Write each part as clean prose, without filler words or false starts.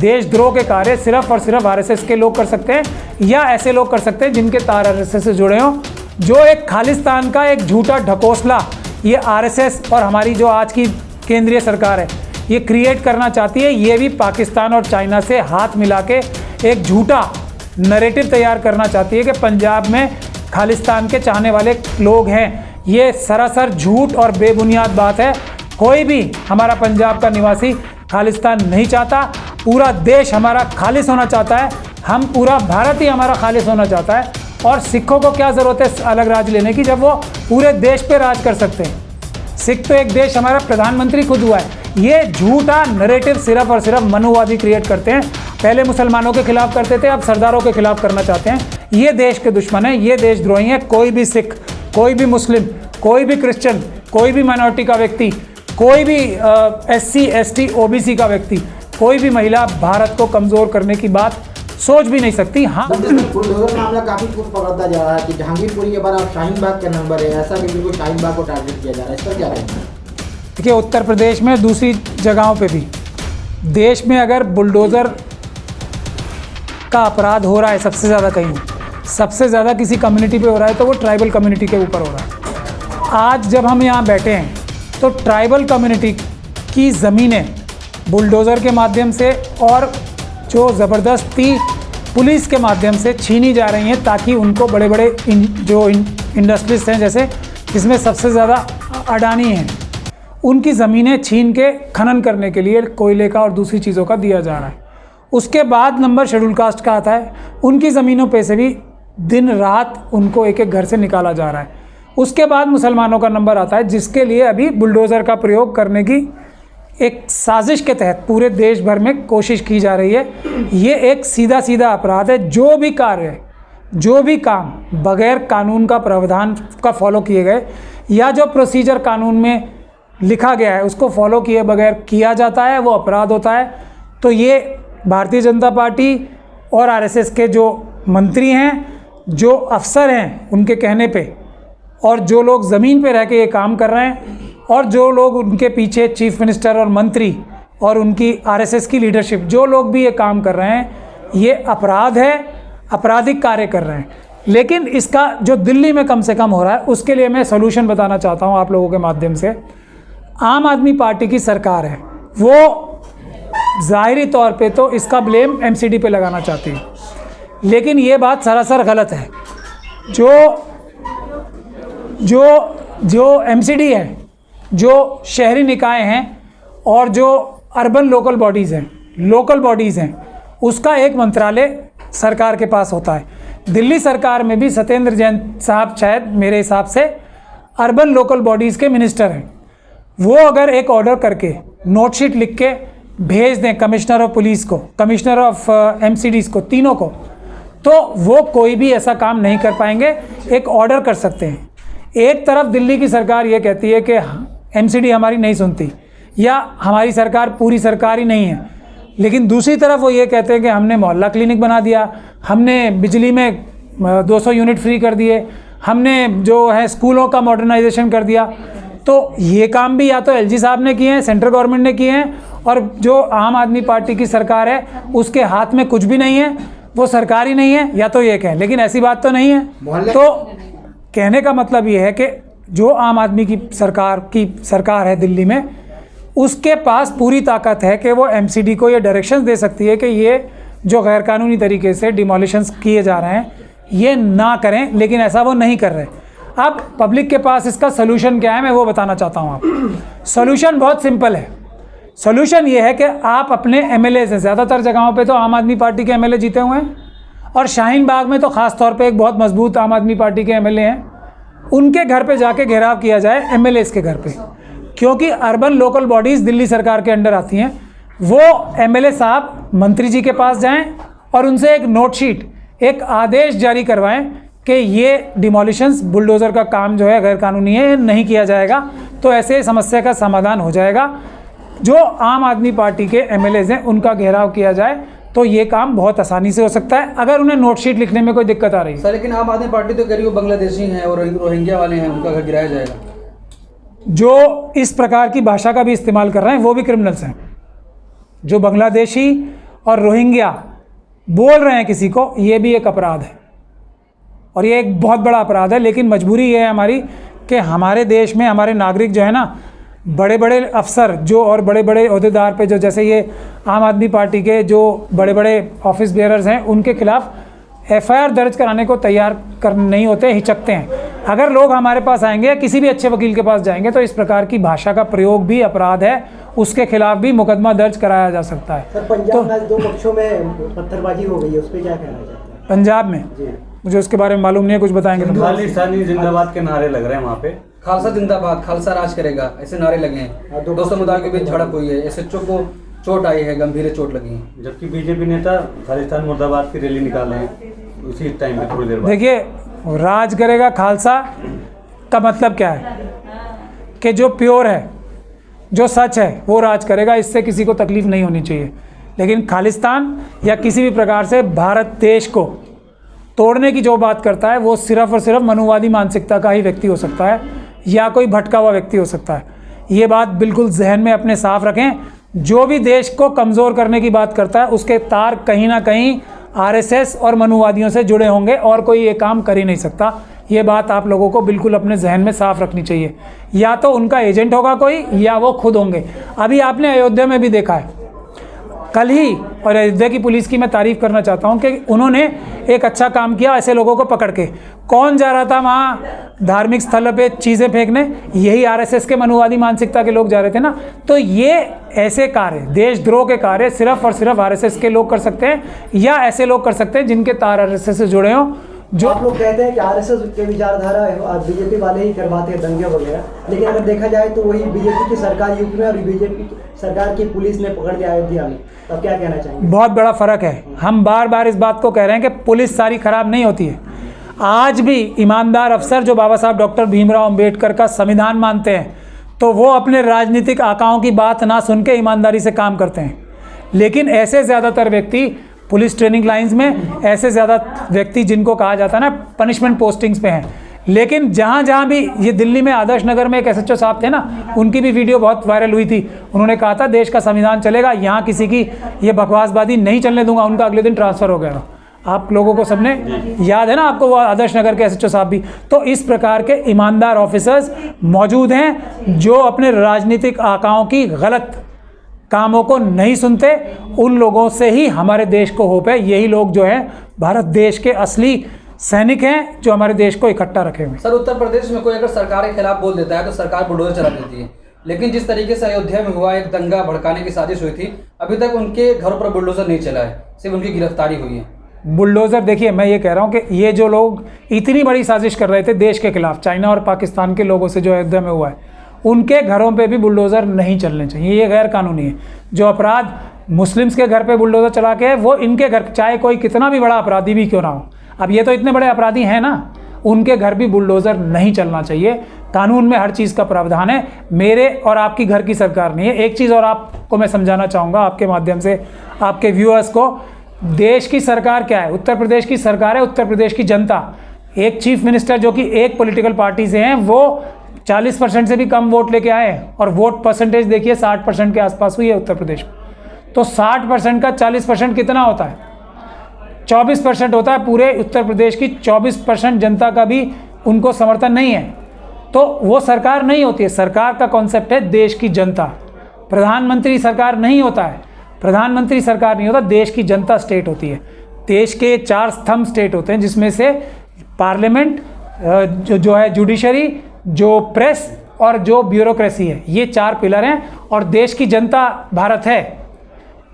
देशद्रोह के कार्य सिर्फ और सिर्फ आरएसएस के लोग कर सकते हैं, या ऐसे लोग कर सकते हैं जिनके तार आरएसएस से जुड़े हों। जो एक खालिस्तान का एक झूठा ढकोसला ये आरएसएस और हमारी जो आज की केंद्रीय सरकार है ये क्रिएट करना चाहती है, ये भी पाकिस्तान और चाइना से हाथ मिला के एक झूठा नैरेटिव तैयार करना चाहती है कि पंजाब में खालिस्तान के चाहने वाले लोग हैं। ये सरासर झूठ और बेबुनियाद बात है। कोई भी हमारा पंजाब का निवासी खालिस्तान नहीं चाहता, पूरा देश हमारा खालिस होना चाहता है, हम पूरा भारत ही हमारा खालिस होना चाहता है। और सिखों को क्या ज़रूरत है अलग राज लेने की जब वो पूरे देश पे राज कर सकते हैं। सिख तो एक देश हमारा प्रधानमंत्री खुद हुआ है। ये झूठा नैरेटिव सिर्फ और सिर्फ मनुवादी क्रिएट करते हैं। पहले मुसलमानों के खिलाफ करते थे, अब सरदारों के खिलाफ करना चाहते हैं। ये देश के दुश्मन है, ये देशद्रोही है। कोई भी सिख, कोई भी मुस्लिम, कोई भी क्रिश्चियन, कोई भी माइनॉरिटी का व्यक्ति, कोई भी SC ST OBC का व्यक्ति, कोई भी महिला भारत को कमज़ोर करने की बात सोच भी नहीं सकती। हाँ, बुलडोजर मामला काफी कुछ पकड़ता जा रहा है कि जहांगीरपुरी के बाद अब शाहीन बाग का नंबर है, ऐसा भी बिल्कुल शाहीन बाग को टारगेट किया जा रहा है, इस पर क्या कहना है? देखिए, उत्तर प्रदेश में दूसरी जगहों पे भी देश में अगर बुलडोज़र का अपराध हो रहा है सबसे ज़्यादा कहीं, सबसे ज़्यादा किसी कम्युनिटी पे हो रहा है तो वो ट्राइबल कम्युनिटी के ऊपर हो रहा है। आज जब हम यहाँ बैठे हैं तो ट्राइबल कम्युनिटी की ज़मीनें बुलडोज़र के माध्यम से और जो ज़बरदस्ती पुलिस के माध्यम से छीनी जा रही हैं, ताकि उनको बड़े बड़े जो इंडस्ट्रीज हैं, जैसे जिसमें सबसे ज़्यादा अडानी हैं, उनकी ज़मीनें छीन के खनन करने के लिए कोयले का और दूसरी चीज़ों का दिया जा रहा है। उसके बाद नंबर शेड्यूल कास्ट का आता है, उनकी ज़मीनों पे से भी दिन रात उनको एक एक घर से निकाला जा रहा है। उसके बाद मुसलमानों का नंबर आता है, जिसके लिए अभी बुलडोज़र का प्रयोग करने की एक साजिश के तहत पूरे देश भर में कोशिश की जा रही है। ये एक सीधा सीधा अपराध है। जो भी कार्य, जो भी काम बगैर कानून का प्रावधान का फॉलो किए गए, या जो प्रोसीजर कानून में लिखा गया है उसको फॉलो किए बगैर किया जाता है, वो अपराध होता है। तो ये भारतीय जनता पार्टी और आरएसएस के जो मंत्री हैं, जो अफसर हैं, उनके कहने पे, और जो लोग ज़मीन पे रह के ये काम कर रहे हैं, और जो लोग उनके पीछे चीफ मिनिस्टर और मंत्री और उनकी आरएसएस की लीडरशिप, जो लोग भी ये काम कर रहे हैं, ये अपराध है, आपराधिक कार्य कर रहे हैं। लेकिन इसका जो दिल्ली में कम से कम हो रहा है, उसके लिए मैं सॉल्यूशन बताना चाहता हूँ आप लोगों के माध्यम से। आम आदमी पार्टी की सरकार है, वो ज़ाहिरी तौर पे तो इसका ब्लेम MCD पे लगाना चाहती है, लेकिन ये बात सरासर गलत है। जो MCD है, जो शहरी निकाय हैं और जो अर्बन लोकल बॉडीज़ हैं, उसका एक मंत्रालय सरकार के पास होता है। दिल्ली सरकार में भी सत्येंद्र जैन साहब शायद मेरे हिसाब से अर्बन लोकल बॉडीज़ के मिनिस्टर हैं। वो अगर एक ऑर्डर करके नोटशीट लिख के भेज दें कमिश्नर ऑफ पुलिस को, कमिश्नर ऑफ MCDs को, तीनों को, तो वो कोई भी ऐसा काम नहीं कर पाएंगे। एक ऑर्डर कर सकते हैं। एक तरफ दिल्ली की सरकार ये कहती है कि MCD हमारी नहीं सुनती, या हमारी सरकार पूरी सरकार ही नहीं है, लेकिन दूसरी तरफ वो ये कहते हैं कि हमने मोहल्ला क्लिनिक बना दिया, हमने बिजली में 200 यूनिट फ्री कर दिए, हमने जो है स्कूलों का मॉडर्नाइजेशन कर दिया। तो ये काम भी या तो LG साहब ने किए हैं, सेंट्रल गवर्नमेंट ने किए हैं, और जो आम आदमी पार्टी की सरकार है उसके हाथ में कुछ भी नहीं है, वो सरकार ही नहीं है, या तो ये कहें। लेकिन ऐसी बात तो नहीं है। तो कहने का मतलब ये है कि जो आम आदमी की सरकार है दिल्ली में, उसके पास पूरी ताकत है कि वो MCD को ये डायरेक्शंस दे सकती है कि ये जो गैरकानूनी तरीके से डिमोलिशंस किए जा रहे हैं ये ना करें, लेकिन ऐसा वो नहीं कर रहे। अब पब्लिक के पास इसका सलूशन क्या है, मैं वो बताना चाहता हूँ आप। सलूशन बहुत सिंपल है। सलूशन ये है कि आप अपने MLA से, ज़्यादातर जगहों पे तो आम आदमी पार्टी के MLA जीते हुए हैं, और शाहीन बाग में तो ख़ास तौर पे एक बहुत मजबूत आम आदमी पार्टी के MLA हैं, उनके घर पे जाके घेराव किया जाए, MLAs के घर पे, क्योंकि अर्बन लोकल बॉडीज़ दिल्ली सरकार के अंडर आती हैं। वो MLA साहब मंत्री जी के पास जाएं और उनसे एक नोटशीट, एक आदेश जारी करवाएं कि ये डिमोलिशंस, बुलडोज़र का काम जो है गैरकानूनी है, नहीं किया जाएगा। तो ऐसे समस्या का समाधान हो जाएगा। जो आम आदमी पार्टी के MLAs हैं उनका घेराव किया जाए तो ये काम बहुत आसानी से हो सकता है, अगर उन्हें नोटशीट लिखने में कोई दिक्कत आ रही है। सर, लेकिन आम आदमी पार्टी तो कह रही है बांग्लादेशी हैं और रोहिंग्या वाले हैं, उनका घर गिराया जाएगा। जो इस प्रकार की भाषा का भी इस्तेमाल कर रहे हैं वो भी क्रिमिनल्स हैं। जो बांग्लादेशी और रोहिंग्या बोल रहे हैं किसी को, ये भी एक अपराध है और ये एक बहुत बड़ा अपराध है। लेकिन मजबूरी ये है हमारी कि हमारे देश में हमारे नागरिक जो है ना, बड़े बड़े अफसर जो और बड़े बड़े अहदेदार पे जो, जैसे ये आम आदमी पार्टी के जो बड़े बड़े ऑफिस बेयरर्स हैं, उनके खिलाफ एफआईआर दर्ज कराने को तैयार कर नहीं होते, हिचकते हैं। अगर लोग हमारे पास आएंगे या किसी भी अच्छे वकील के पास जाएंगे तो इस प्रकार की भाषा का प्रयोग भी अपराध है, उसके खिलाफ भी मुकदमा दर्ज कराया जा सकता है। सर, पंजाब में आज 2 पक्षों में पत्थरबाजी हो गई है, उस पर क्या कहना चाहते हैं? पंजाब में मुझे उसके बारे में मालूम नहीं है, कुछ बताएंगे तो। खालिस्तानी जिंदाबाद के नारे लग रहे हैं वहाँ पे। खालसा जिंदाबाद, खालसा राज करेगा, ऐसे नारे लगे हैं। दो समुदायों के बीच झड़प हुई है, एसएचओ को चोट आई है, गंभीर चोट लगी है। जबकि बीजेपी नेता खालिस्तान मुर्दाबाद की रैली निकाले हैं उसी टाइम में, थोड़ी देर बाद। देखिए, राज करेगा खालसा का मतलब क्या है कि जो प्योर है, जो सच है, वो राज करेगा, इससे किसी को तकलीफ नहीं होनी चाहिए। लेकिन खालिस्तान या किसी भी प्रकार से भारत देश को तोड़ने की जो बात करता है, वो सिर्फ और सिर्फ मनुवादी मानसिकता का ही व्यक्ति हो सकता है या कोई भटका हुआ व्यक्ति हो सकता है। ये बात बिल्कुल जहन में अपने साफ रखें। जो भी देश को कमज़ोर करने की बात करता है, उसके तार कहीं ना कहीं आरएसएस और मनुवादियों से जुड़े होंगे और कोई ये काम कर ही नहीं सकता। ये बात आप लोगों को बिल्कुल अपने जहन में साफ रखनी चाहिए। या तो उनका एजेंट होगा कोई, या वो खुद होंगे। अभी आपने अयोध्या में भी देखा है कल ही, और अयोध्या की पुलिस की मैं तारीफ़ करना चाहता हूँ कि उन्होंने एक अच्छा काम किया ऐसे लोगों को पकड़ के। कौन जा रहा था वहाँ धार्मिक स्थल पे चीज़ें फेंकने? यही आरएसएस के मनुवादी मानसिकता के लोग जा रहे थे ना। तो ये ऐसे कार्य, देशद्रोह के कार्य सिर्फ और सिर्फ आरएसएस के लोग कर सकते हैं, या ऐसे लोग कर सकते हैं जिनके तार आरएसएस से जुड़े हों। जो आप लोग कहते हैं कि आरएसएस के विचारधारा बीजेपी वाले ही करवाते हैं दंगे वगैरह, लेकिन अगर देखा जाए तो वही बीजेपी की सरकार यूपी में और बीजेपी सरकार की पुलिस ने पकड़ लिया अयोध्या में, तो आप क्या कहना चाहेंगे? बहुत बड़ा फ़र्क है। हम बार बार इस बात को कह रहे हैं कि पुलिस सारी खराब नहीं होती है। आज भी ईमानदार अफसर जो बाबा साहब डॉक्टर भीमराव अंबेडकर का संविधान मानते हैं, तो वो अपने राजनीतिक आकाओं की बात ना सुन के ईमानदारी से काम करते हैं। लेकिन ऐसे ज़्यादातर व्यक्ति पुलिस ट्रेनिंग लाइंस में, ऐसे ज़्यादा व्यक्ति जिनको कहा जाता है ना पनिशमेंट पोस्टिंग्स पे हैं। लेकिन जहाँ जहाँ भी, ये दिल्ली में आदर्श नगर में एक एसएचओ साहब थे ना, उनकी भी वीडियो बहुत वायरल हुई थी। उन्होंने कहा था देश का संविधान चलेगा, यहाँ किसी की ये बकवासबाजी नहीं चलने दूंगा। उनका अगले दिन ट्रांसफ़र हो गया था। आप लोगों को सबने याद है ना, आपको वो आदर्श नगर के एसएचओ साहब भी। तो इस प्रकार के ईमानदार ऑफिसर्स मौजूद हैं जो अपने राजनीतिक आकाओं की गलत कामों को नहीं सुनते। उन लोगों से ही हमारे देश को होप है। यही लोग जो है भारत देश के असली सैनिक हैं जो हमारे देश को इकट्ठा रखे हुए। सर, उत्तर प्रदेश में कोई अगर सरकार के खिलाफ बोल देता है तो सरकार बुलडोजर चला देती है, लेकिन जिस तरीके से अयोध्या में हुआ, एक दंगा भड़काने की साजिश हुई थी, अभी तक उनके घरों पर बुलडोजर नहीं चला है, सिर्फ उनकी गिरफ्तारी हुई है। बुलडोज़र, देखिए मैं ये कह रहा हूँ कि ये जो लोग इतनी बड़ी साजिश कर रहे थे देश के खिलाफ, चाइना और पाकिस्तान के लोगों से जो अयोध्या में हुआ है, उनके घरों पे भी बुलडोज़र नहीं चलने चाहिए। ये गैर कानूनी है। जो अपराध मुस्लिम्स के घर पे बुलडोज़र चला के है, वो इनके घर, चाहे कोई कितना भी बड़ा अपराधी भी क्यों ना हो। अब ये तो इतने बड़े अपराधी हैं ना, उनके घर भी बुलडोज़र नहीं चलना चाहिए। कानून में हर चीज़ का प्रावधान है। मेरे और आपकी घर की सरकार नहीं है। एक चीज़ और आपको मैं समझाना चाहूँगा आपके माध्यम से आपके व्यूअर्स को, देश की सरकार क्या है? उत्तर प्रदेश की सरकार है, उत्तर प्रदेश की जनता। एक चीफ मिनिस्टर जो कि एक पॉलिटिकल पार्टी से हैं, वो 40% से भी कम वोट लेके आए हैं, और वोट परसेंटेज देखिए 60% के आसपास हुई है उत्तर प्रदेश में। तो 60% का 40% कितना होता है? 24% होता है। पूरे उत्तर प्रदेश की 24% जनता का भी उनको समर्थन नहीं है, तो वो सरकार नहीं होती है। सरकार का कॉन्सेप्ट है देश की जनता। प्रधानमंत्री सरकार नहीं होता है, प्रधानमंत्री सरकार नहीं होता, देश की जनता स्टेट होती है। देश के 4 स्तंभ स्टेट होते हैं, जिसमें से पार्लियामेंट, जो है जुडिशरी, जो प्रेस और जो ब्यूरोक्रेसी है, ये 4 पिलर हैं। और देश की जनता भारत है।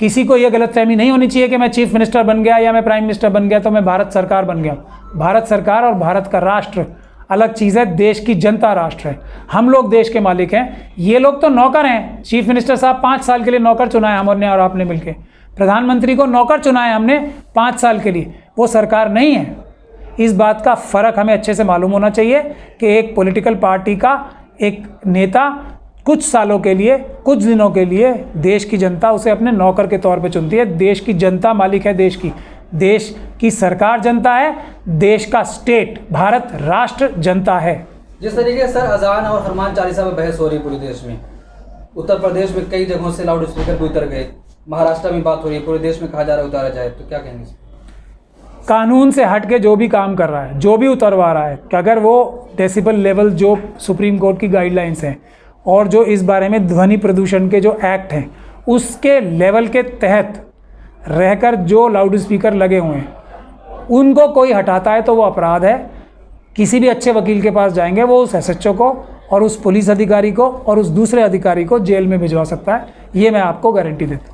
किसी को ये गलतफहमी नहीं होनी चाहिए कि मैं चीफ मिनिस्टर बन गया या मैं प्राइम मिनिस्टर बन गया तो मैं भारत सरकार बन गया। भारत सरकार और भारत का राष्ट्र अलग चीज़ है। देश की जनता राष्ट्र है। हम लोग देश के मालिक हैं। ये लोग तो नौकर हैं। चीफ मिनिस्टर साहब 5 साल के लिए नौकर चुनाए हमने और आपने मिलके। प्रधानमंत्री को नौकर चुनाए हमने 5 साल के लिए, वो सरकार नहीं है। इस बात का फ़र्क हमें अच्छे से मालूम होना चाहिए कि एक पॉलिटिकल पार्टी का एक नेता कुछ सालों के लिए, कुछ दिनों के लिए देश की जनता उसे अपने नौकर के तौर पे चुनती है। देश की जनता मालिक है देश की। देश की सरकार जनता है, देश का स्टेट भारत राष्ट्र जनता है। जिस तरीके से सर अजान और हनुमान चालीसा में बहस हो रही पूरे देश में, उत्तर प्रदेश में कई जगहों से लाउड स्पीकर भी उतर गए, महाराष्ट्र में बात हो रही है, पूरे देश में कहा जा रहा है उतारा जाए, तो क्या कहेंगे? कानून से हट के जो भी काम कर रहा है, जो भी उतरवा रहा है, कि अगर वो डेसिबल लेवल जो सुप्रीम कोर्ट की गाइडलाइंस हैं और जो इस बारे में ध्वनि प्रदूषण के जो एक्ट हैं उसके लेवल के तहत रहकर जो लाउड स्पीकर लगे हुए हैं उनको कोई हटाता है तो वो अपराध है। किसी भी अच्छे वकील के पास जाएंगे, वो उस एसएचओ को और उस पुलिस अधिकारी को और उस दूसरे अधिकारी को जेल में भिजवा सकता है, ये मैं आपको गारंटी देता हूँ।